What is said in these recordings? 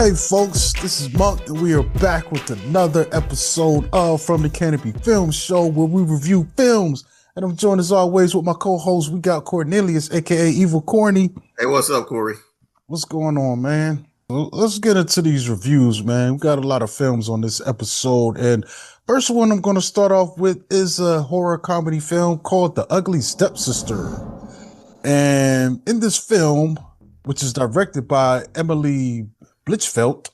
Hey folks, this is Monk and we are back with another episode of From the Canopy Film Show where we review films. And I'm joined as always with my co-host. We got Cornelius, aka Evil Corny. Hey, what's up, Corey? What's going on, man? Well, let's get into these reviews, man. We got a lot of films on this episode. And first one I'm going to start off with is a horror comedy film called The Ugly Stepsister. And in this film, which is directed by Emily Blichfeld,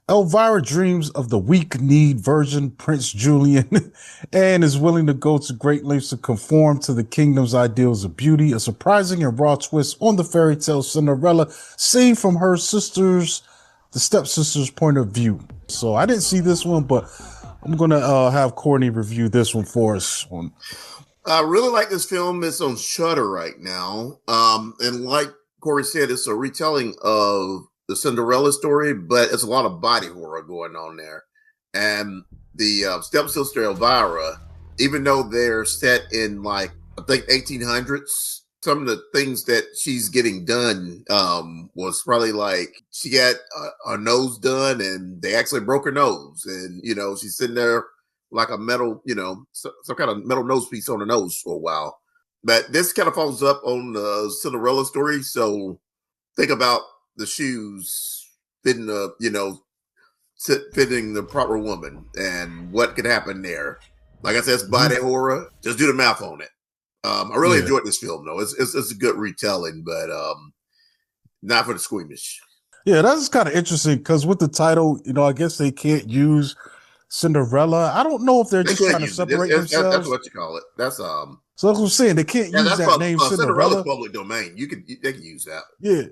Elvira dreams of the weak-kneed virgin Prince Julian and is willing to go to great lengths to conform to the kingdom's ideals of beauty. A surprising and raw twist on the fairy tale Cinderella, seen from her sister's, the stepsister's point of view. So I didn't see this one, but I'm going to have Courtney review this one for us. I really like this film. It's on Shudder right now. And like Corey said, it's a retelling of the Cinderella story, but it's a lot of body horror going on there. And the stepsister Elvira, even though they're set in like, I think 1800s, some of the things that she's getting done was probably like she got her nose done and they actually broke her nose. And, you know, she's sitting there like a metal, you know, some kind of metal nose piece on her nose for a while. But this kind of follows up on the Cinderella story. So think about the shoes fitting the, you know, fitting the proper woman and what could happen there. Like I said, it's body horror. Just do the math on it. I really enjoyed this film though. It's a good retelling, but not for the squeamish. Yeah, that's kind of interesting because with the title, you know, I guess they can't use Cinderella. I don't know if they're just trying to separate themselves. That's what you call it. That's So that's what I'm saying. They can't use that name Cinderella. Public domain. They can use that. Yeah.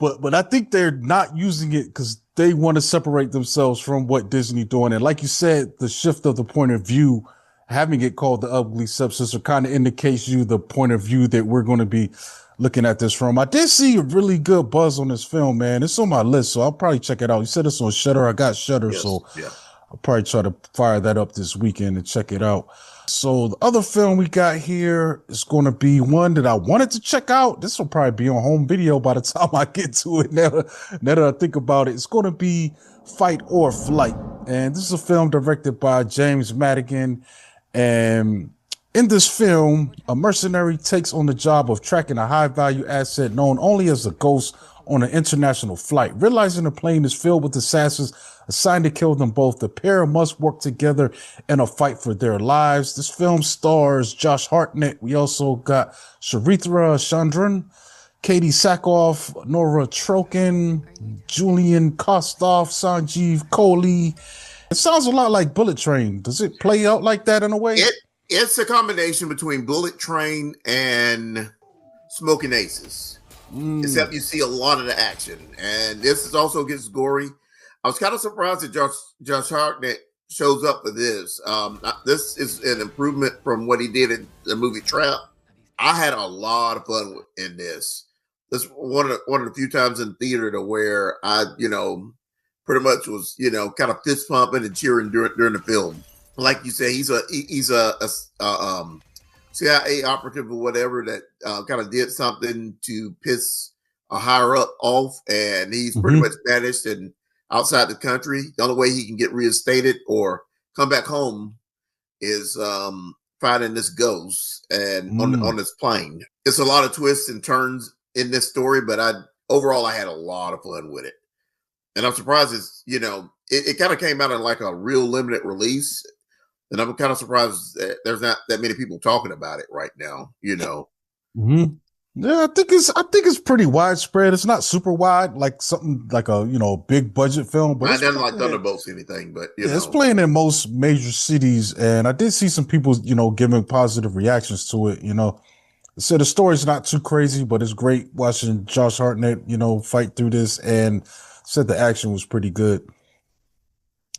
But I think they're not using it because they want to separate themselves from what Disney doing. And like you said, the shift of the point of view, having it called The Ugly Stepsister kind of indicates you the point of view that we're going to be looking at this from. I did see a really good buzz on this film, man. It's on my list, so I'll probably check it out. You said it's on Shudder. I got Shudder, yes, so yeah. I'll probably try to fire that up this weekend and check it out. So the other film we got here is going to be one that I wanted to check out. This will probably be on home video by the time I get to it. Now that I think about it, it's going to be Fight or Flight. And this is a film directed by James Madigan. And in this film, a mercenary takes on the job of tracking a high-value asset known only as a ghost on an international flight. Realizing the plane is filled with assassins assigned to kill them both, the pair must work together in a fight for their lives. This film stars Josh Hartnett. We also got Charithra Chandran, Katie Sackhoff, Nora Trokin, Julian Kostoff, Sanjeev Kohli. It sounds a lot like Bullet Train. Does it play out like that in a way? It's a combination between Bullet Train and Smoking Aces. Except you see a lot of the action. And this also gets gory. I was kind of surprised that Josh Hartnett shows up for this. This is an improvement from what he did in the movie Trap. I had a lot of fun in this. This one of the few times in theater to where I, you know, pretty much was, you know, kind of fist pumping and cheering during the film. Like you say, he's a CIA operative or whatever that kind of did something to piss a higher up off, and he's pretty much banished and outside the country. The only way he can get reinstated or come back home is finding this ghost and on this plane. It's a lot of twists and turns in this story, but overall I had a lot of fun with it. And I'm surprised it's, you know, it kind of came out in like a real limited release. And I'm kind of surprised that there's not that many people talking about it right now, you know. Yeah, I think it's pretty widespread. It's not super wide, like something like a, you know, big budget film. But it doesn't like Thunderbolts or anything, but you know. It's playing in most major cities, and I did see some people, you know, giving positive reactions to it. You know, so the story's not too crazy, but it's great watching Josh Hartnett, you know, fight through this, and said the action was pretty good.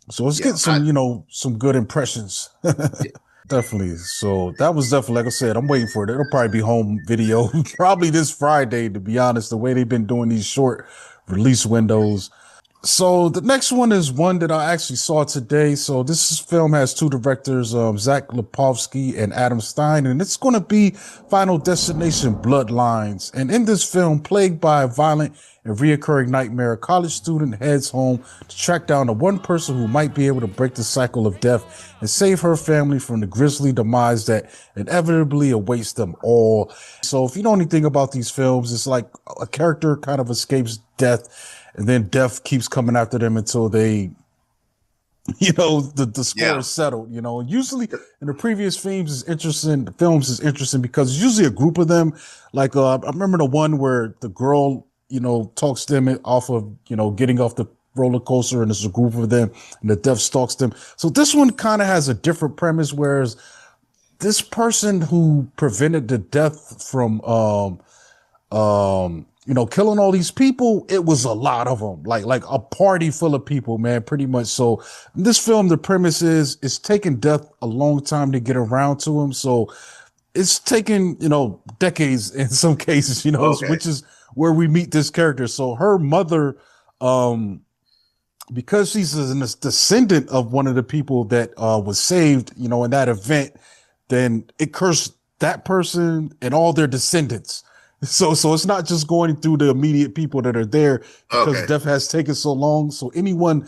So let's get some, you know, some good impressions. Definitely. So that was definitely, like I said, I'm waiting for it. It'll probably be home video probably this Friday, to be honest, the way they've been doing these short release windows. So the next one is one that I actually saw today. So film has two directors, Zach Lipovsky and Adam Stein, and it's going to be Final Destination Bloodlines. And in this film, plagued by a violent and reoccurring nightmare, a college student heads home to track down the one person who might be able to break the cycle of death and save her family from the grisly demise that inevitably awaits them all. So if you know anything about these films, it's like a character kind of escapes death, and then death keeps coming after them until they, the score Yeah. is settled. Usually in the previous films is interesting because it's usually a group of them. Like I remember the one where the girl, talks them off of, getting off the roller coaster, and it's a group of them, and the death stalks them. So this one kind of has a different premise, whereas this person who prevented the death from killing all these people, it was a lot of them, like a party full of people, man, pretty much. So in this film, the premise is it's taking death a long time to get around to him. So it's taken, decades in some cases, Okay. which is where we meet this character. So her mother, because she's a descendant of one of the people that was saved, in that event, then it cursed that person and all their descendants. So it's not just going through the immediate people that are there because Okay. death has taken so long. So anyone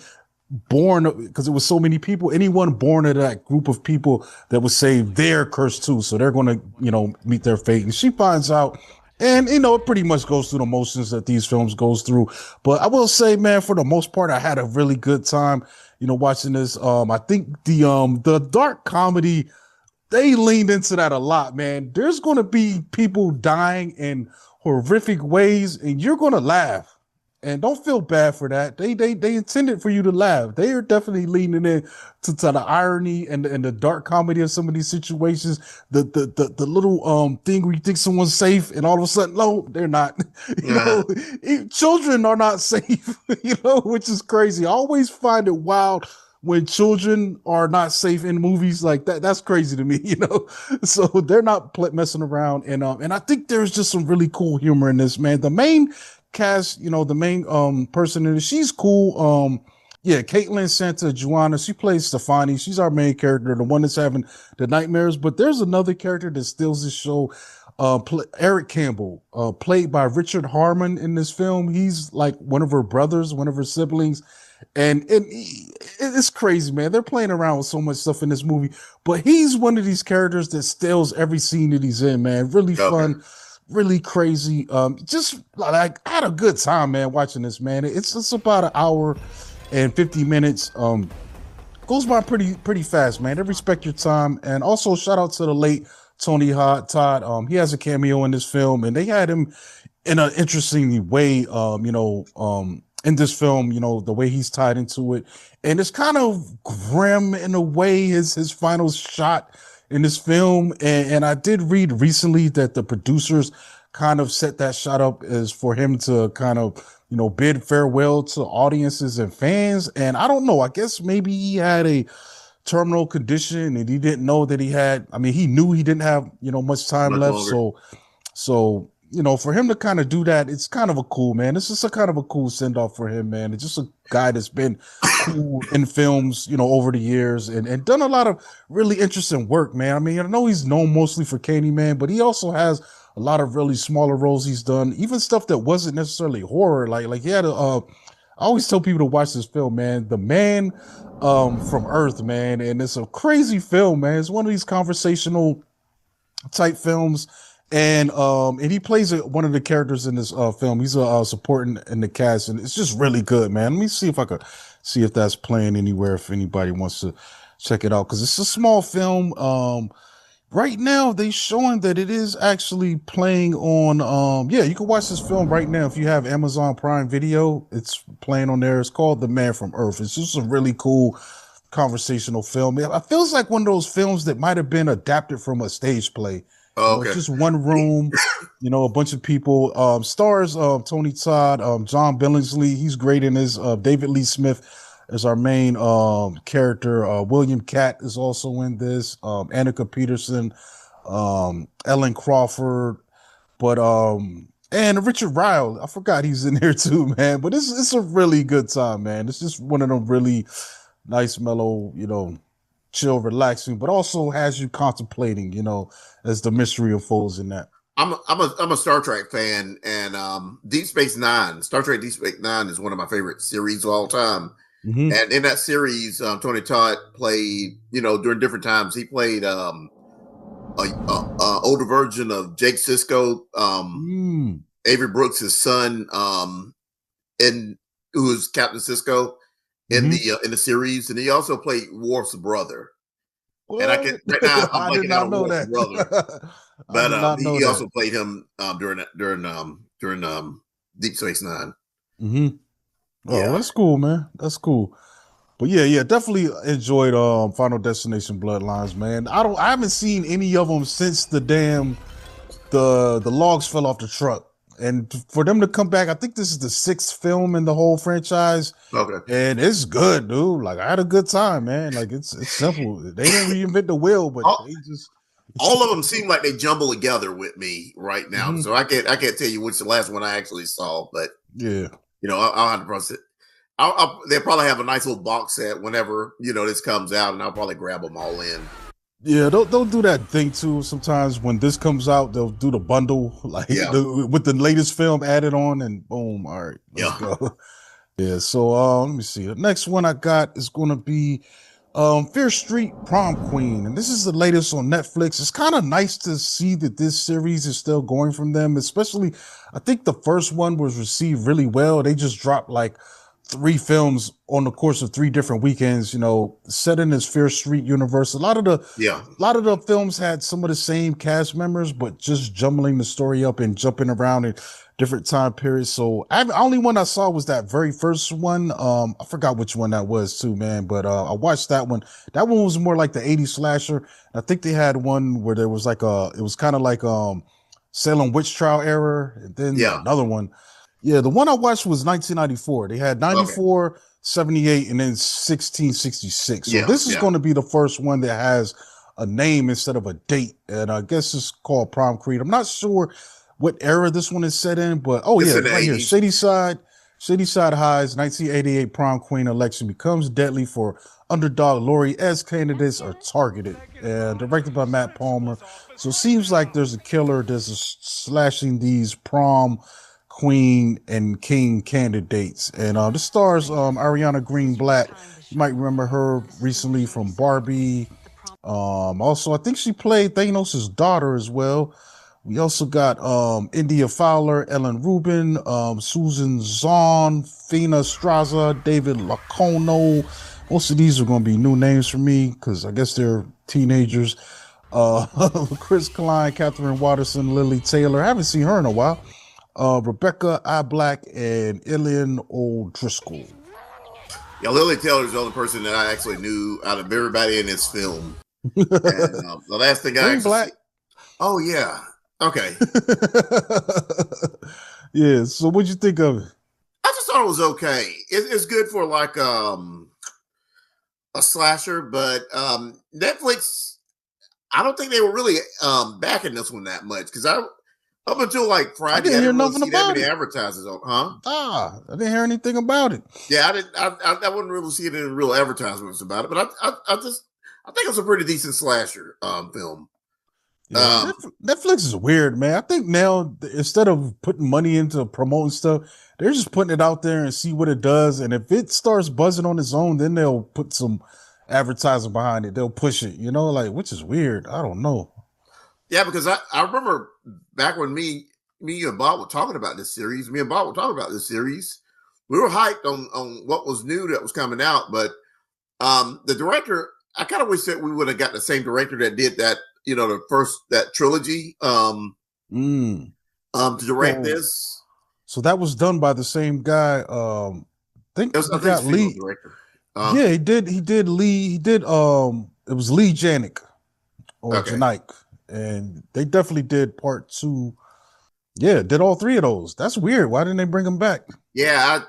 born, because it was so many people, anyone born of that group of people that was saved, they're cursed too. So they're going to, meet their fate. And she finds out, and it pretty much goes through the motions that these films goes through. But I will say, man, for the most part, I had a really good time, watching this. I think the dark comedy, they leaned into that a lot, man. There's going to be people dying in horrific ways, and you're going to laugh. And don't feel bad for that. They intended for you to laugh. They are definitely leaning in to the irony and the dark comedy of some of these situations. The little thing where you think someone's safe and all of a sudden, no, they're not. Uh, Children are not safe, which is crazy. I always find it wild when children are not safe in movies like that. That's crazy to me, So they're not messing around, and I think there's just some really cool humor in this, man. The main cast, the main person in it, she's cool. Yeah, Caitlin Santa Juana, she plays Stefani. She's our main character, the one that's having the nightmares. But there's another character that steals this show. Eric Campbell, played by Richard Harmon in this film. He's like one of her brothers, one of her siblings. And it's crazy, man. They're playing around with so much stuff in this movie, but he's one of these characters that steals every scene that he's in, man. Really okay. fun, really crazy. Just like I had a good time, man, watching this, man. It's about an hour and 50 minutes. Goes by pretty fast, man. They respect your time. And also shout out to the late Tony Todd. He has a cameo in this film, and they had him in an interesting way. In this film, the way he's tied into it, and it's kind of grim in a way. His final shot in this film, and I did read recently that the producers kind of set that shot up as for him to kind of bid farewell to audiences and fans. And I don't know, I guess maybe he had a terminal condition and he didn't know that he had, I mean, he knew he didn't have much time Much left. longer. So for him to kind of do that, it's kind of a cool, man. It's just a kind of a cool send off for him, man. It's just a guy that's been cool in films, over the years, and done a lot of really interesting work, man. I mean, I know he's known mostly for Candyman, but he also has a lot of really smaller roles he's done, even stuff that wasn't necessarily horror. Like he had I always tell people to watch this film, man. The Man from Earth, man, and it's a crazy film, man. It's one of these conversational type films, and he plays one of the characters in this film. He's a supporting in the cast, and it's just really good, man. Let me see if I could see if that's playing anywhere if anybody wants to check it out, because it's a small film. Right now they showing that it is actually playing on yeah, you can watch this film right now if you have Amazon Prime Video. It's playing on there. It's called The Man from Earth. It's just a really cool conversational film. It feels like one of those films that might have been adapted from a stage play. It's Okay. just one room, a bunch of people. Stars Tony Todd, John Billingsley, he's great in his. David Lee Smith is our main character. William Catt is also in this. Annika Peterson, Ellen Crawford, but And Richard Ryle, I forgot he's in there too, man. But it's a really good time, man. It's just one of them really nice, mellow, chill, relaxing, but also has you contemplating, as the mystery unfolds in that. I'm a Star Trek fan, and Deep Space Nine, Star Trek Deep Space Nine is one of my favorite series of all time. Hmm. And in that series, Tony Todd played, during different times, he played a older version of Jake Sisko, Mm. Avery Brooks' son, and who was Captain Sisko Hmm. in the series, and he also played Worf's brother. And I can What? right now I'm I did blanking out not on know Worf's brother, that. I but did not know he that. also played him during Deep Space Nine. Hmm. Oh, Yeah. that's cool, man. That's cool. But yeah, yeah, definitely enjoyed Final Destination Bloodlines, man. I haven't seen any of them since the logs fell off the truck. And for them to come back, I think this is the sixth film in the whole franchise. Okay. And it's good, dude. Like I had a good time, man. Like it's simple. They didn't reinvent the wheel, but all, they just all of them seem like they jumble together with me right now. Mhm. So I can't tell you which the last one I actually saw, but Yeah. I'll have to process. They'll probably have a nice little box set whenever this comes out, and I'll probably grab them all in. Yeah, they'll do that thing too. Sometimes when this comes out, they'll do the bundle, like Yeah, with the latest film added on, and boom, all right, let's yeah. go. Yeah, so let me see. The next one I got is gonna be Fear Street Prom Queen, and this is the latest on Netflix. It's kind of nice to see that this series is still going from them, especially I think the first one was received really well. They just dropped like three films on the course of three different weekends, set in this Fear Street universe. Yeah. A lot of the films had some of the same cast members, but just jumbling the story up and jumping around in different time periods. So the only one I saw was that very first one. I forgot which one that was too, man. But I watched that one. That one was more like the 80s slasher. I think they had one where there was it was kind of like Salem witch trial era, and then Yeah. another one. Yeah, the one I watched was 1994. They had Okay. 94, 78, and then 1666. So Yeah. this is Yeah. going to be the first one that has a name instead of a date. And I guess it's called Prom Creed. I'm not sure what era this one is set in, but oh It's yeah, in the right here. '80s. Shady Side Highs, 1988 Prom Queen election becomes deadly for underdog Lori as candidates are targeted. And directed by Matt Palmer. So it seems like there's a killer. There's a slashing these prom queen and king candidates. And this stars Ariana Greenblatt. You might remember her recently from Barbie. Also, I think she played Thanos' daughter as well. We also got India Fowler, Ellen Rubin, Susan Zahn, Fina Straza, David Lacono. Most of these are going to be new names for me because I guess they're teenagers. Uh, Chris Klein, Catherine Watterson, Lily Taylor. I haven't seen her in a while. Rebecca I. Black, and Ilian O'Driscoll. Yeah, Lily Taylor is the only person that I actually knew out of everybody in this film. And the last thing I Green actually see. Black. Oh yeah. Okay. Yeah. So what'd you think of it? I just thought it was okay. It's good for like a slasher, but Netflix. I don't think they were really backing this one that much because I up until like I Friday, didn't I hear didn't really nothing see that about many it. advertisers on, huh? I didn't hear anything about it. Yeah, I didn't. I wouldn't really see it in real advertisements about it, but I think it's a pretty decent slasher film. Yeah, Um, Netflix is weird, man. I think now instead of putting money into promoting stuff, they're just putting it out there and see what it does. And if it starts buzzing on its own, then they'll put some advertising behind it. They'll push it, like which is weird. I don't know. yeah, because I remember back when me and Bob were talking about this series. Me and Bob were talking about this series. We were hyped on what was new that was coming out, but the director, I kind of wish that we would have got the same director that did that, the first that trilogy, Mm. to direct So, this. so that was done by the same guy. Think I we think it's got female Lee. director. Yeah, he did. He did Lee. He did. It was Lee Janik or Okay. Janik, and they definitely did part two. Yeah, did all three of those. That's weird. Why didn't they bring him back? Yeah,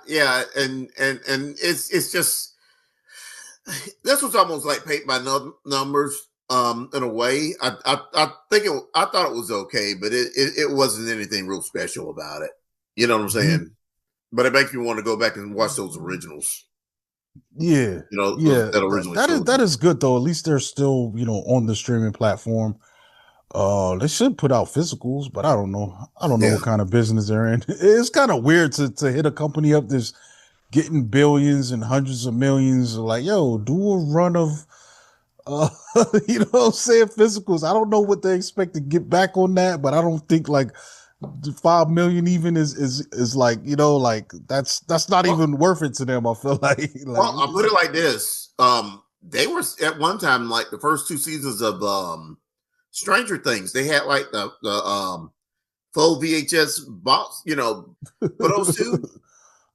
and it's just this was almost like paint by numbers. In a way, I thought it was okay, but it wasn't anything real special about it. You know what I'm saying? But it makes me want to go back and watch those originals. Yeah, You know, yeah, that original that is trilogy. that is good though. At least they're still, on the streaming platform. They should put out physicals, but I don't know. I don't know Yeah. what kind of business they're in. It's kind of weird to hit a company up that's getting billions and hundreds of millions. Like, yo, do a run of, uh, what I'm saying, physicals. I don't know what they expect to get back on that, but I don't think like 5 million even is like, like that's not Well, even worth it to them. I feel like I'll put it like this. They were at one time like the first two seasons of Stranger Things. They had like the full VHS box, for those two.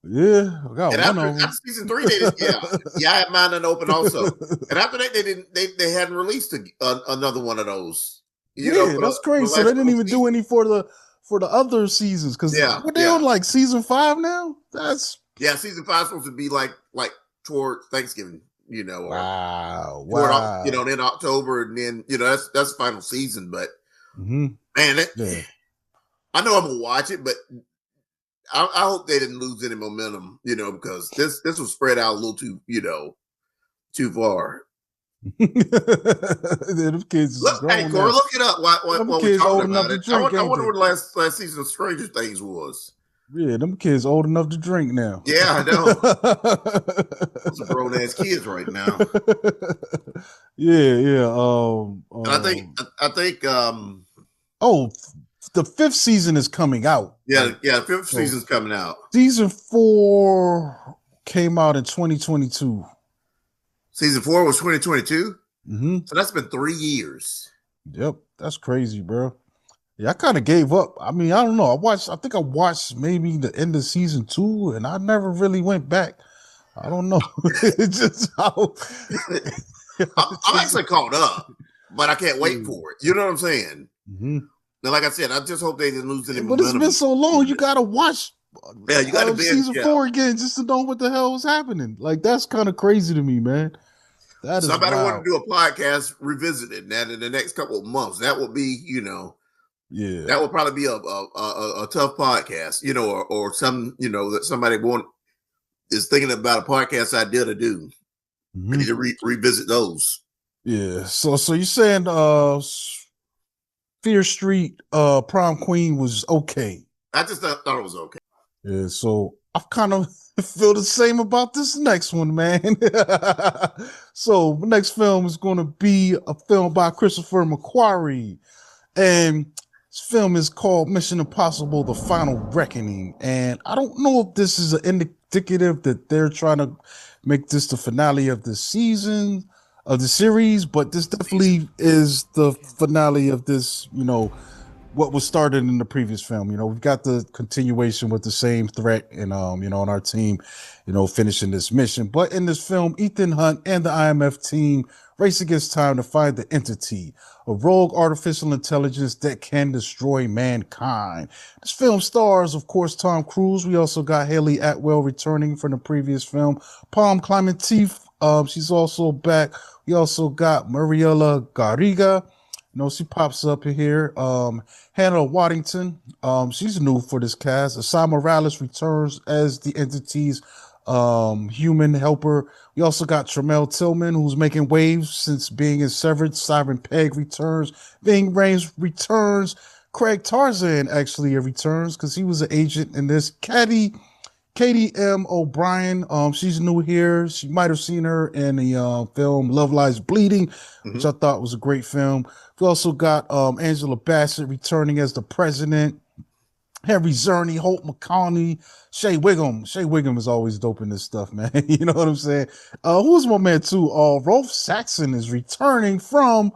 yeah, I got And one after of them. season three, they did, yeah, I had mine unopened also. And after that, they hadn't released another one of those. Yeah, For that's the crazy. So they last didn't couple even do seasons. any for the other seasons because Yeah, what they yeah, on like season 5 now? That's yeah. Season five supposed to be like toward Thanksgiving, or wow, toward wow. in October, and then that's the final season. But Hmm. man, Yeah. I know I'm gonna watch it, but I hope they didn't lose any momentum, because this was spread out a little too too far. Them kids is Look, hey grown Corey, now. look it up Them while we're kids talking old enough about to it. drink, I ain't wonder they? what the last season of Stranger Things was. Yeah, them kids old enough to drink now. Yeah, I know. Those are grown ass kids right now. Yeah, yeah. And I think Oh, the fifth season is coming out. yeah, Like, yeah, fifth so season's coming out. season 4 came out in 2022. Season 4 was 2022. Hmm. So that's been 3 years. Yep, that's crazy, bro. Yeah, I kind of gave up. I mean, I don't know. I think I watched maybe the end of season 2, and I never really went back. I don't know. It's just how. It's I'm just, actually caught up, but I can't wait yeah. for it. You know what I'm saying? Mhm. And like I said, I just hope they didn't lose any But it's been momentum. so long. You gotta watch Yeah, you got to binge. season Yeah. 4 again just to know what the hell was happening. Like that's kind of crazy to me, man. That is Somebody want to wild. do a podcast revisited that in the next couple of months. That would be, Yeah. that would probably be a tough podcast, or some, that somebody is thinking about a podcast idea to do. I need Hmm. to revisit those. Yeah. So you're saying Fear Street Prom Queen was okay. I just thought it was okay. Yeah, so I kind of feel the same about this next one, man. So the next film is going to be a film by Christopher McQuarrie, and this film is called Mission Impossible: The Final Reckoning. And I don't know if this is an indicative that they're trying to make this the finale of the season of the series, but this definitely is the finale of this, what was started in the previous film. We've got the continuation with the same threat and on our team, finishing this mission. But in this film, Ethan Hunt and the IMF team race against time to find the entity, a rogue artificial intelligence that can destroy mankind. This film stars, of course, Tom Cruise. We also got Haley Atwell returning from the previous film. Palm Clementif, she's also back. We also got Mariela Garriga. She pops up here. Hannah Waddington, she's new for this cast. Asai Morales returns as the entity's human helper. We also got Tremel Tillman, who's making waves since being in Severed. Siren Pegg returns. Ving Rhames returns. Craig Tarzan actually returns because he was an agent in this. Katie M. O'Brien, she's new here. She might have seen her in the film Love Lies Bleeding, which I thought was a great film. We also got Angela Bassett returning as the president. Henry Zerny, Holt McConney, Shea Wiggum. Shea Wiggum is always dope in this stuff, man. You know what I'm saying? Who's my man too? Rolf Saxon is returning from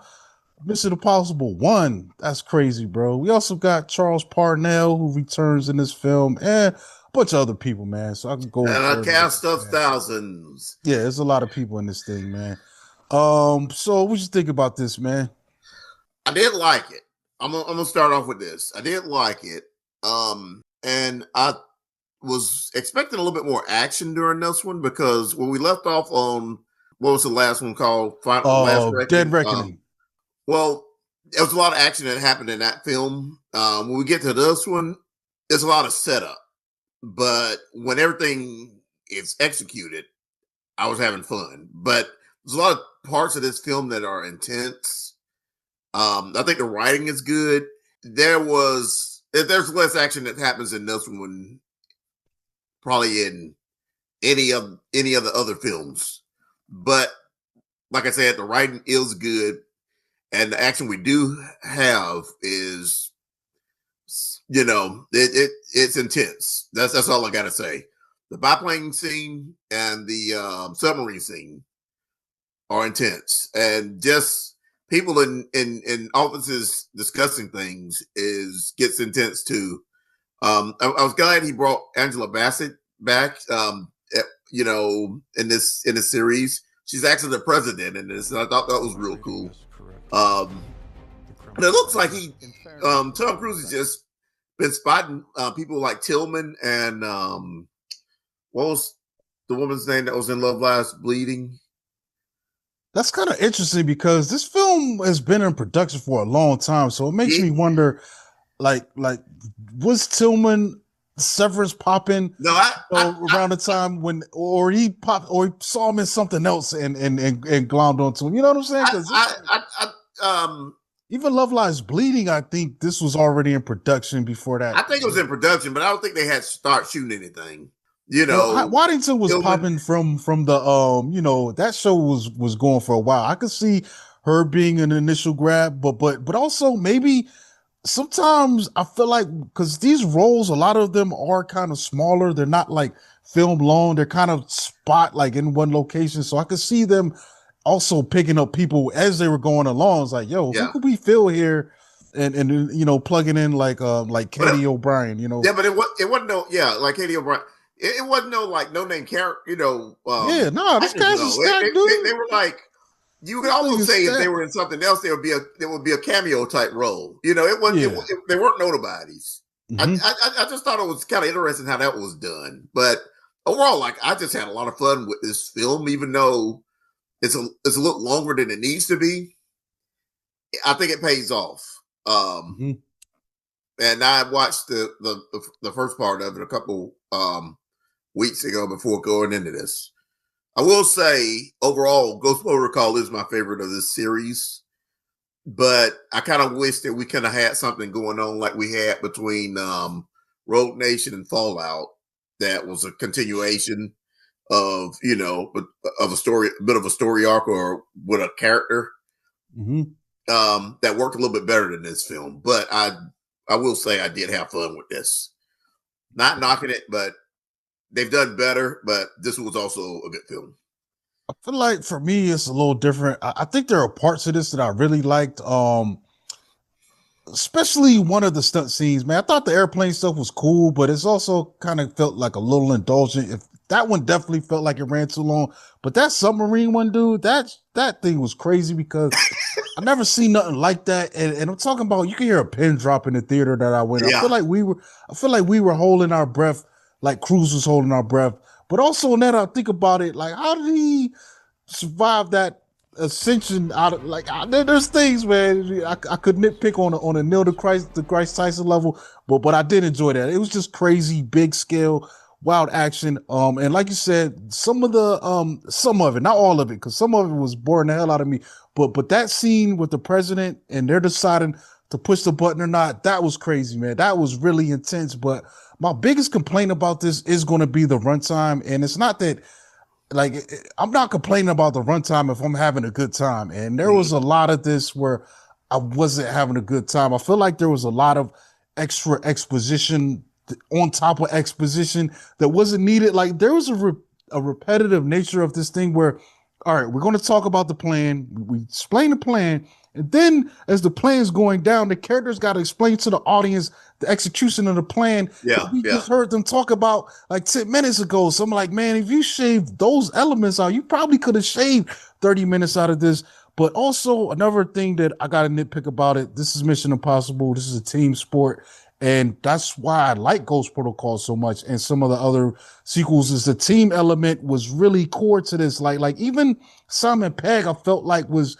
Mission Impossible 1. That's crazy, bro. We also got Charles Parnell who returns in this film and a bunch of other people, man. So I can go And a further with cast this, of man. thousands. Yeah, there's a lot of people in this thing, man. So what you think about this, man? I did like it. I'm gonna start off with this. I did like it. And I was expecting a little bit more action during this one because when we left off on what was the last one called? Last Dead Reckoning. Reckoning. Well, there was a lot of action that happened in that film. When we get to this one, there's a lot of setup, but when everything is executed, I was having fun. But there's a lot of parts of this film that are intense. I think the writing is good. There's less action that happens in this one, probably in any of the other films. But like I said, the writing is good, and the action we do have is, it's intense. That's all I gotta say. The biplane scene and the submarine scene are intense, and just people in offices discussing things is gets intense too. I was glad he brought Angela Bassett back. In this series, she's actually the president in this, and I thought that was real cool. And it looks like Tom Cruise has just been spotting people like Tillman and what was the woman's name that was in Love Lies Bleeding? That's kind of interesting because this film has been in production for a long time, so it makes me wonder, like was Tillman Severance popping? No, around the time when, or he popped, or he saw him in something else and glommed onto him. You know what I'm saying? Even Love Lies Bleeding, I think this was already in production before that. I think it was in production, but I don't think they had start shooting anything. Waddington was popping from the that show was going for a while. I could see her being an initial grab, but also maybe sometimes I feel like, because these roles, a lot of them are kind of smaller. They're not like film long. They're kind of spot like in one location. So I could see them also picking up people as they were going along. It's like, yo, who could we fill here? And plugging in like Katie O'Brien, Yeah, but it wasn't like Katie O'Brien. It wasn't no name character, this guy's a stack, dude. They were like, you could almost say if they were in something else, there would be a cameo type role. It wasn't. They weren't notobodies. Mm-hmm. I just thought it was kind of interesting how that was done. But overall, I just had a lot of fun with this film, even though it's a little longer than it needs to be. I think it pays off. And I watched the first part of it a couple weeks ago before going into this. I will say, overall, Ghost Protocol is my favorite of this series, but I kind of wish that we kind of had something going on like we had between Rogue Nation and Fallout. That was a continuation of of a story, a bit of a story arc, or with a character that worked a little bit better than this film. But I will say I did have fun with this. Not knocking it, but they've done better, but this was also a good film. I feel like for me, it's a little different. I think there are parts of this that I really liked. Especially one of the stunt scenes, man. I thought the airplane stuff was cool, but it's also kind of felt like a little indulgent. If that one definitely felt like it ran too long, but that submarine one, dude, that thing was crazy because I never seen nothing like that. And I'm talking about, you can hear a pin drop in the theater that I went. Yeah. I feel like we were holding our breath, like Cruise was holding our breath. But also now that I think about it, like, how did he survive that ascension out of, there's things, man, I could nitpick on a Neil deGrasse Tyson level, but I did enjoy that. It was just crazy, big scale, wild action. And like you said, some of it, not all of it, because some of it was boring the hell out of me. But that scene with the president and they're deciding to push the button or not, that was crazy, man. That was really intense. But my biggest complaint about this is going to be the runtime. And it's not that, I'm not complaining about the runtime if I'm having a good time. And there was a lot of this where I wasn't having a good time. I feel like there was a lot of extra exposition on top of exposition that wasn't needed. Like, there was a repetitive nature of this thing where, all right, we're going to talk about the plan. We explain the plan. And then as the plan's going down, the characters got to explain to the audience the execution of the plan. We just heard them talk about like 10 minutes ago. So I'm like, man, if you shaved those elements out, you probably could have shaved 30 minutes out of this. But also another thing that I got to nitpick about it, this is Mission Impossible. This is a team sport. And that's why I like Ghost Protocol so much. And some of the other sequels is the team element was really core to this. Like even Simon Pegg, I felt like was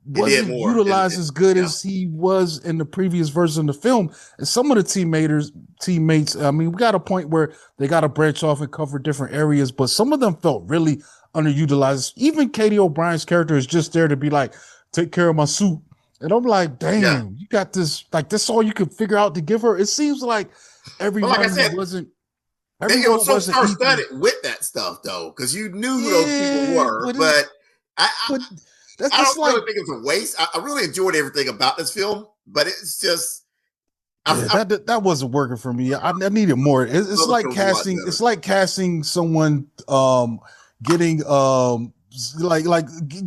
He did wasn't more. utilized as good Yeah. as he was in the previous version of the film. And some of the teammates, I mean, we got a point where they got to branch off and cover different areas, but some of them felt really underutilized. Even Katie O'Brien's character is just there to be like, take care of my suit. And I'm like, Yeah. damn, you got this, like, this all you could figure out to give her. It seems like But like I everyone who said, wasn't, it everyone was who so wasn't Ethan. star-studded with that stuff, though, because you knew who those people Yeah, were. But I, but I that's don't like, really think it's a waste. I really enjoyed everything about this film, but it's just yeah, I that wasn't working for me. I needed more. It's other like films a lot casting. better. It's like casting someone, getting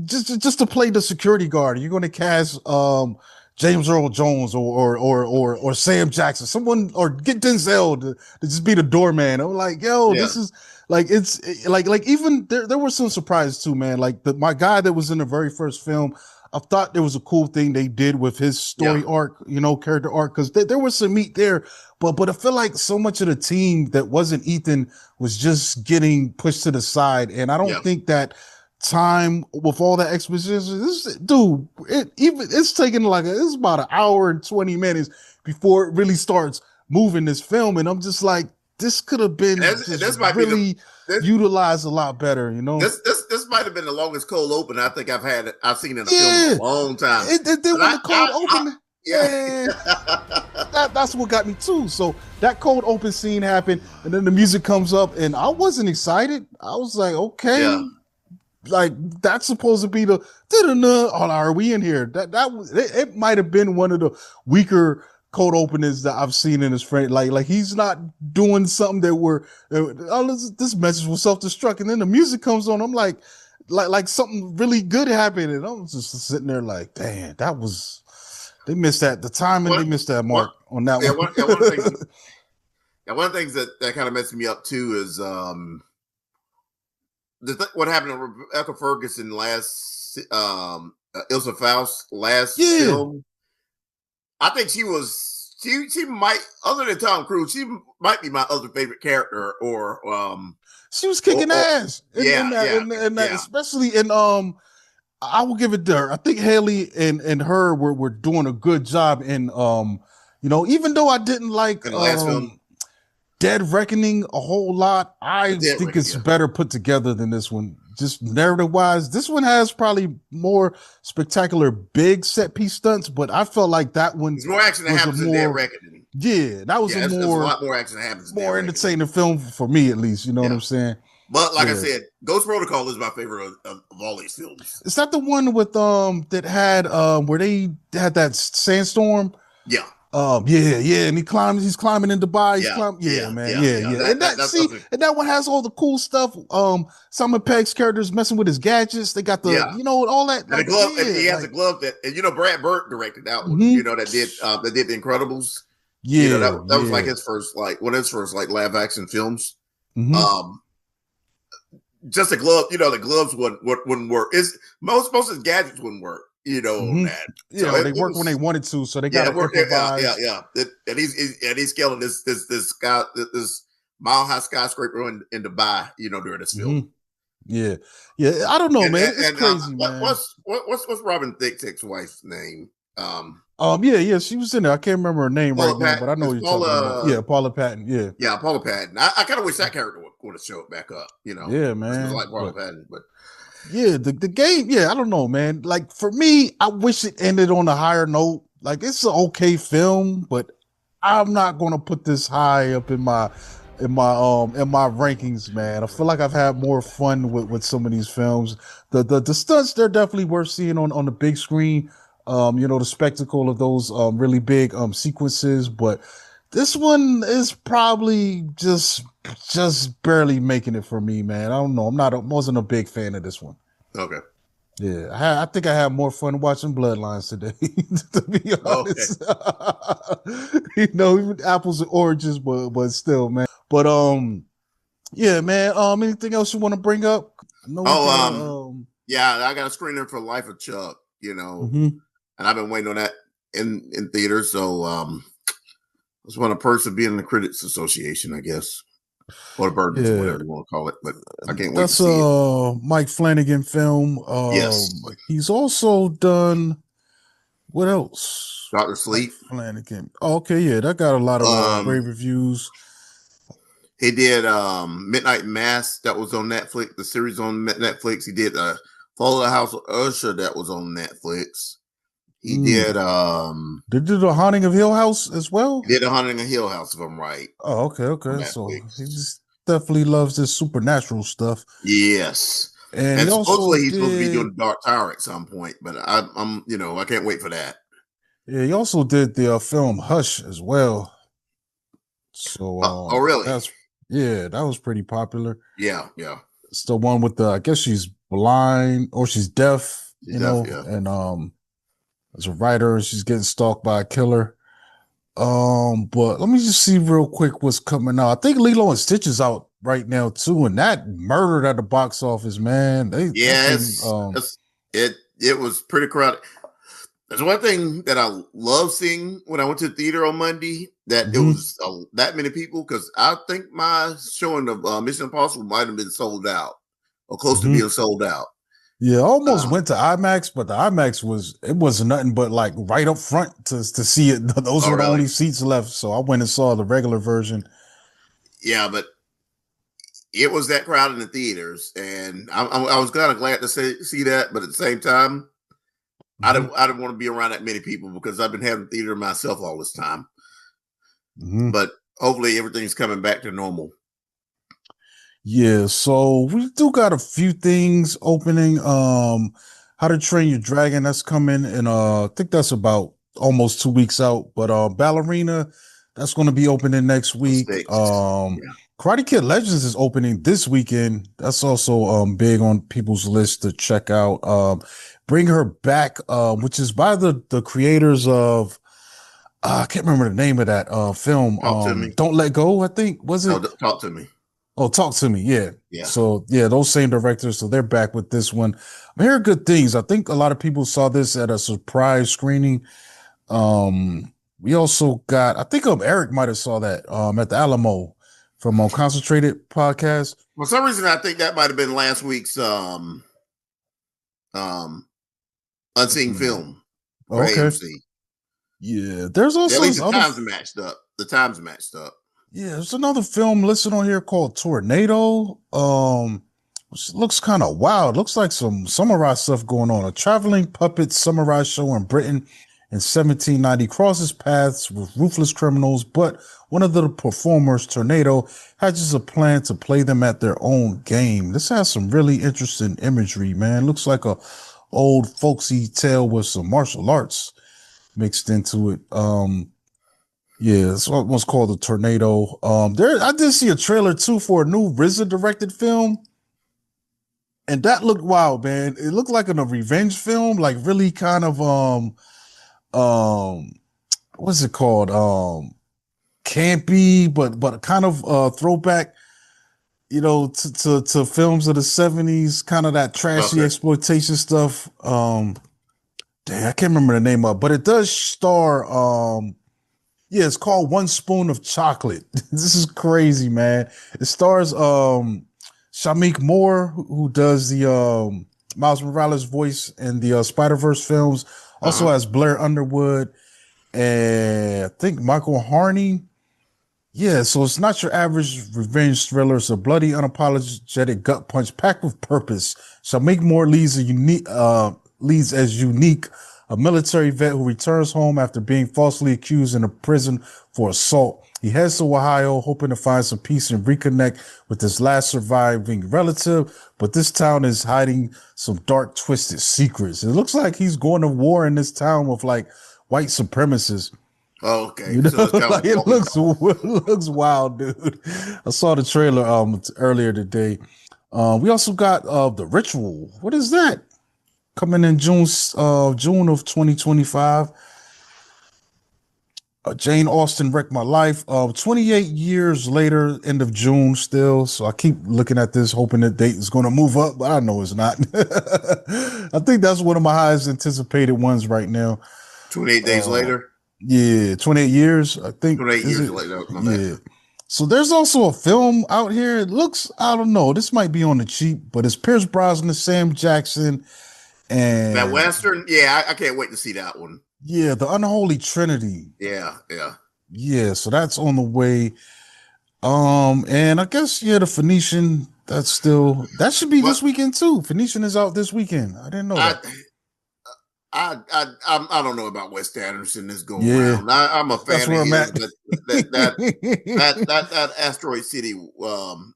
just to play the security guard. You're going to cast James Earl Jones or Sam Jackson, someone, or get Denzel to just be the doorman. I'm like, yo, Yeah, this is like like even there were some surprises too, man. Like my guy that was in the very first film. I thought there was a cool thing they did with his yeah, story arc, character arc, because there was some meat there, but I feel like so much of the team that wasn't Ethan was just getting pushed to the side, and I don't yeah. think that time with all that exposition, dude, it's taking like it's about an hour and 20 minutes before it really starts moving this film, and I'm just like, this could have been And just this might be the really this utilized a lot better, this might have been the longest cold open I think I've seen in a film in Yeah, a long time. then But when the cold open, yeah. yeah, that's what got me too. So that cold open scene happened, and then the music comes up, and I wasn't excited. I was like, Yeah. okay, like that's supposed to be the oh, are we in here? It might have been one of the weaker cold openings that I've seen in his friend. Like he's not doing something that this message was self-destruct, and then the music comes on. I'm like something really good happened, and I'm just sitting there like, damn, they missed that the timing. They One, missed that one, mark on that yeah, one. one of the things. Yeah, one of the things that kind of messed me up too is what happened to Rebecca Ferguson last Ilsa Faust last Yeah, film. I think she might, other than Tom Cruise, she might be my other favorite character, she was kicking or ass yeah, yeah, in that, yeah. especially in I will give it to her. I think Haley and her were doing a good job in even though I didn't like In the last film, Dead Reckoning a whole lot, The I Dead think Record, it's yeah. better put together than this one. Just narrative wise, this one has probably more spectacular big set piece stunts, but I felt like that one There's more action that was a happens in Dead more, Reckoning. yeah, that was a Yeah, there's a lot more action that happens in Dead more Reckoning. entertaining film for me, at least. You know what Yeah. I'm saying? But like I Yeah. said, Ghost Protocol is my favorite of all these films. Is that the one with that had where they had that sandstorm? Yeah. Yeah, and he's climbing in Dubai. Yeah. Yeah, Yeah. man, Yeah. yeah. Yeah. And and that one has all the cool stuff. Simon Pegg's characters messing with his gadgets. They got Yeah. all that. And the Like, glove, and yeah, he has a like, glove that, and Brad Bird directed that one. mm-hmm. That did The Incredibles. Yeah, That was like yeah. one of his first like live action films. Mm-hmm. Um, just the glove, the gloves wouldn't work. It's most of his gadgets wouldn't work, on Mm-hmm. that. Yeah, So or it they work when they was, wanted to, so they got yeah, to it worked. Yeah, yeah, improvise. yeah. And he's scaling this mile high skyscraper in Dubai, during this Mm-hmm. film. Yeah, yeah. I don't know, man. It's And crazy, man. what's Robin Thicke's wife's name? Yeah. She was in there. I can't remember her name right Paula now, but I Patton. know Is what you're talking about. Paula? Yeah, Paula Patton. Yeah, Yeah, Paula Patton. I kind of wish that character would have showed back up. yeah, She was man. like Paula But Patton, but yeah, the game. Yeah, I don't know, man. Like for me, I wish it ended on a higher note. Like it's an okay film, but I'm not gonna put this high up in my rankings, man. I feel like I've had more fun with some of these films. The stunts, they're definitely worth seeing on the big screen. The spectacle of those really big sequences, but this one is probably just barely making it for me, man. I don't know. Wasn't a big fan of this one. okay. Yeah, I think I had more fun watching Bloodlines today, to be Okay. honest. Even apples and oranges, but still, man. But yeah, man. Anything else you want to bring up? I know we got Yeah, I got a screener for Life of Chuck, mhm. and I've been waiting on that in theaters. So I just want a perks of being in the Critics Association, I guess. or the burdens, or Yeah, whatever you want to call it. But I can't wait to that's see it. a Mike Flanagan film. Yes, He's also done what else? Doctor Mike Sleep. Flanagan. Oh, okay, yeah, that got a lot of rave Um, reviews. he did Midnight Mass that was on Netflix. The series on Netflix. He did Fall of the House of Usher that was on Netflix. He Mm. did They did The Haunting of Hill House as well. he did a Haunting of Hill House, if I'm right, Oh, okay, on okay. So he Netflix. just definitely loves this supernatural stuff. Yes. And he And also supposedly he's supposed to be did, doing Dark Tower at some point, but I'm I can't wait for that. yeah, he also did the film Hush as well. So Oh, really? that's yeah, that was pretty popular. Yeah, yeah. It's the one with the, I guess she's blind or she's deaf, She's deaf, yeah. and as a writer, she's getting stalked by a killer. But let me just see real quick what's coming out. I think Lilo and Stitch is out right now too, and that murdered at the box office, man. That thing, Yes, it was pretty crowded. There's one thing that I love seeing when I went to the theater on Monday, that it mhm, was that many people, because I think my showing of Mission Impossible might have been sold out or close to mhm. being sold out. Yeah, I almost Um, went to IMAX, but the IMAX wasn't nothing but like right up front to see it. Those oh, were the really? only seats left, so I went and saw the regular version. Yeah, but it was that crowd in the theaters, and I was kind of glad to see that, but at the same time, Mhm, I didn't want to be around that many people because I've been having theater myself all this time. mhm. But hopefully, everything's coming back to normal. Yeah, so we do got a few things opening. How to Train Your Dragon, that's coming, and I think that's about almost 2 weeks out. But Ballerina, that's gonna be opening next week. Mistakes. Yeah. Karate Kid Legends is opening this weekend. That's also big on people's list to check out. Bring Her Back, which is by the creators of I can't remember the name of that film. Talk to me. Don't Let Go, I think. Was No, it? talk to me. Oh, Talk to Me. Yeah. Yeah. So yeah, those same directors. So they're back with this one. I'm hearing good things. I think a lot of people saw this at a surprise screening. We also got, I think Eric might have saw that at the Alamo from Concentrated Podcast. For some reason, I think that might have been last week's um unseen Mm. film for Okay. AMC. Yeah. There's At also least this the other times matched up. The times matched up. yeah, there's another film listed on here called Tornado. Which looks kind of wild. Looks like some samurai stuff going on. A traveling puppet samurai show in Britain in 1790 crosses paths with ruthless criminals, but one of the performers, Tornado, hatches a plan to play them at their own game. This has some really interesting imagery, man. Looks like a old folksy tale with some martial arts mixed into it. Yeah, this one was called The Tornado. There I did see a trailer too for a new RZA directed film. And that looked wild, man. It looked like a revenge film, like really kind of um what's it called? Campy, but kind of throwback, to films of the 70s, kind of that trashy Okay. exploitation stuff. Dang, I can't remember the name of it, but it does star yeah, it's called One Spoon of Chocolate. This is crazy, man. It stars Shamik Moore, who does the Miles Morales voice in the Spider-Verse films. Also Uh-huh. has Blair Underwood and I think Michael Harney. Yeah, so it's not your average revenge thriller. It's a bloody, unapologetic gut punch packed with purpose. Shamik Moore leads as unique, a military vet who returns home after being falsely accused in a prison for assault. He heads to Ohio, hoping to find some peace and reconnect with his last surviving relative, but this town is hiding some dark, twisted secrets. It looks like he's going to war in this town with like white supremacists. Oh, okay. You know, So it's kind of like like what we it looks wild, dude. I saw the trailer earlier today. We also got The Ritual. What is that? Coming in June of 2025. Jane Austen Wrecked My Life. 28 years later, end of June still. So I keep looking at this, hoping the date is going to move up, but I know it's not. I think that's one of my highest anticipated ones right now. 28 days Uh, later. yeah, 28 years. I think 28 is years it? later. My bad. Yeah. So there's also a film out here. It looks, I don't know, this might be on the cheap, but it's Pierce Brosnan, Sam Jackson, That and Western, yeah, I can't wait to see that one. yeah, the Unholy Trinity. Yeah, yeah. Yeah, so that's on the way. And I guess yeah, the Phoenician. That should be Well, this weekend too. Phoenician is out this weekend. I didn't know I, that. I don't know about Wes Anderson this go Yeah, around. I'm a that's fan of where I'm his, at. but that Asteroid City, Mm-hmm.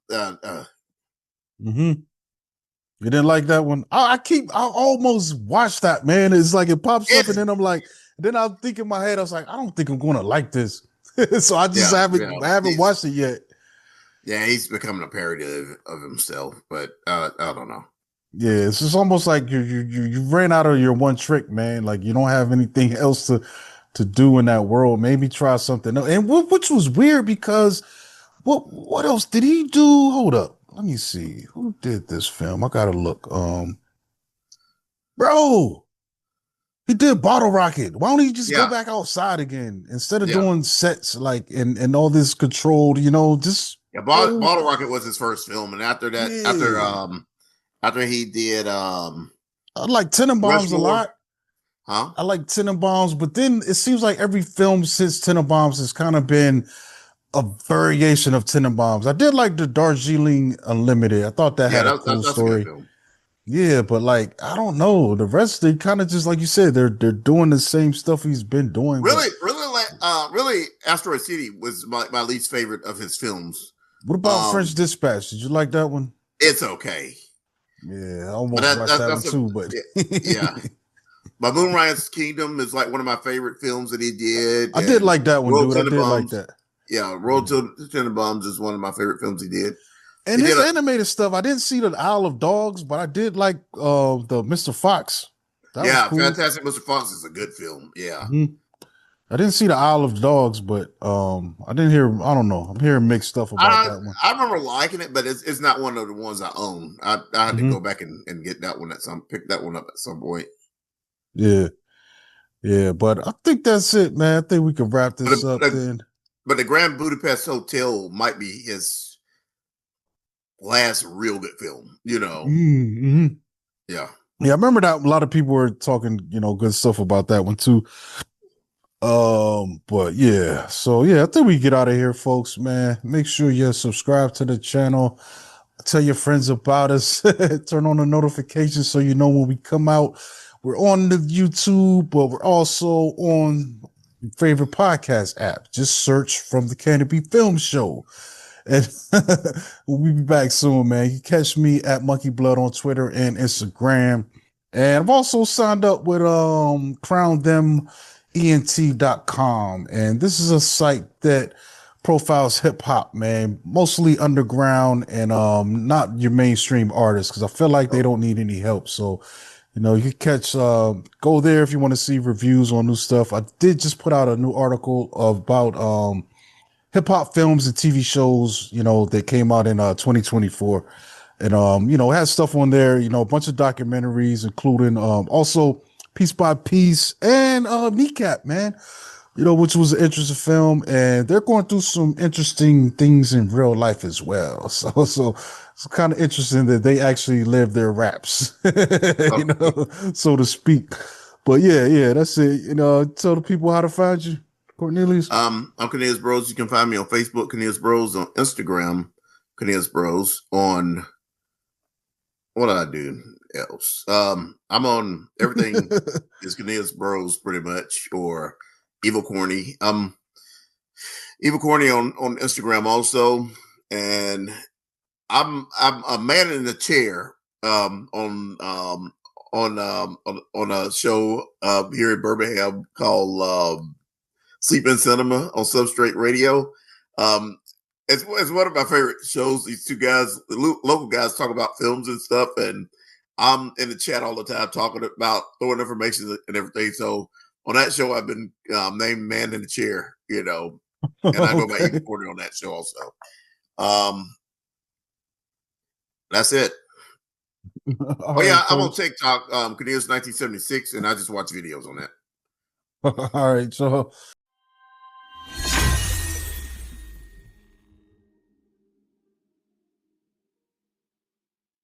You didn't like that one? I almost watched that, man. It's like it pops up, and it's then I'm like, then I think in my head, I was like, I don't think I'm gonna like this. So I just yeah, I haven't watched it yet. he's becoming a parody of himself, but I don't know. Yeah, it's just almost like you ran out of your one trick, man. Like you don't have anything else to do in that world. Maybe try something else. And which was weird because what else did he do? Hold up. Let me see. Who did this film? I gotta look. Bro, he did Bottle Rocket. Why don't he just go Yeah, back outside again instead of yeah, doing sets like and all this controlled, just yeah. go. Bottle Rocket was his first film, and after that, Yeah. after he did I like Tenenbaums a Rushmore, lot. huh? I like Tenenbaums, but then it seems like every film since Tenenbaums has kind of been a variation of Tenenbaums. I did like the Darjeeling Unlimited. I thought that Yeah, had a cool that's a good story. film. Yeah, but like I don't know. The rest they kind of just like you said, they're doing the same stuff he's been doing. But Really, Asteroid City was my least favorite of his films. what about French Um, Dispatch? Did you like that one? it's okay, Yeah, I but almost watched that one that's a too, but yeah. But Moonrise Kingdom is like one of my favorite films that he did, I did and like that one, Royal dude. I did like Tenenbaums. that. Yeah, Mhm. Tenenbaums is one of my favorite films he did. And He did his a animated stuff, I didn't see the Isle of Dogs, but I did like the Mr. Fox. That was yeah, cool. Fantastic Mr. Fox is a good film. Yeah, Mhm. I didn't see the Isle of Dogs, but I didn't hear. I don't know. I'm hearing mixed stuff about I that one. I remember liking it, but it's not one of the ones I own. I had to Hmm. go back and get that one pick that one up at some point. Yeah, yeah, but I think that's it, man. I think we can wrap But this up then. but the Grand Budapest Hotel might be his last real good film. Mm-hmm. Yeah. Yeah, I remember that a lot of people were talking, good stuff about that one too. But yeah, so yeah, I think we get out of here, folks, man. Make sure you subscribe to the channel, tell your friends about us, turn on the notifications so you know when we come out. We're on the YouTube, but we're also on your favorite podcast app. Just search From the Canopy Film Show. And we'll be back soon, man. You catch me at Monkey Blood on Twitter and Instagram. And I've also signed up with crowndement.com. And this is a site that profiles hip hop, man, mostly underground and not your mainstream artists, because I feel like they don't need any help. So, you can go there if you want to see reviews on new stuff. I did just put out a new article about hip hop films and TV shows, that came out in 2024. And it has stuff on there, a bunch of documentaries, including also Piece by Piece and Kneecap, man, which was an interesting film. And they're going through some interesting things in real life as well. So it's kind of interesting that they actually live their raps, Oh, so to speak. But yeah, that's it. Tell the people how to find you, Cornelius. I'm Cornelius Bros. You can find me on Facebook, Cornelius Bros, on Instagram, Cornelius Bros, on what do I do else? I'm on everything is Cornelius Bros pretty much, or Evil Corny. Evil Corny on Instagram also. And I'm a man in the chair on a show here in Birmingham called Sleep in Cinema on Substrate Radio. Um, it's one of my favorite shows. These two guys, the local guys, talk about films and stuff, and I'm in the chat all the time talking about throwing information and everything. So on that show, I've been named Man in the Chair, and I go by Evil Okay. Corny on that show also. Um, that's it. All Oh right, yeah, I'm on folks. TikTok, Cornelius 1976, and I just watch videos on that. All right. So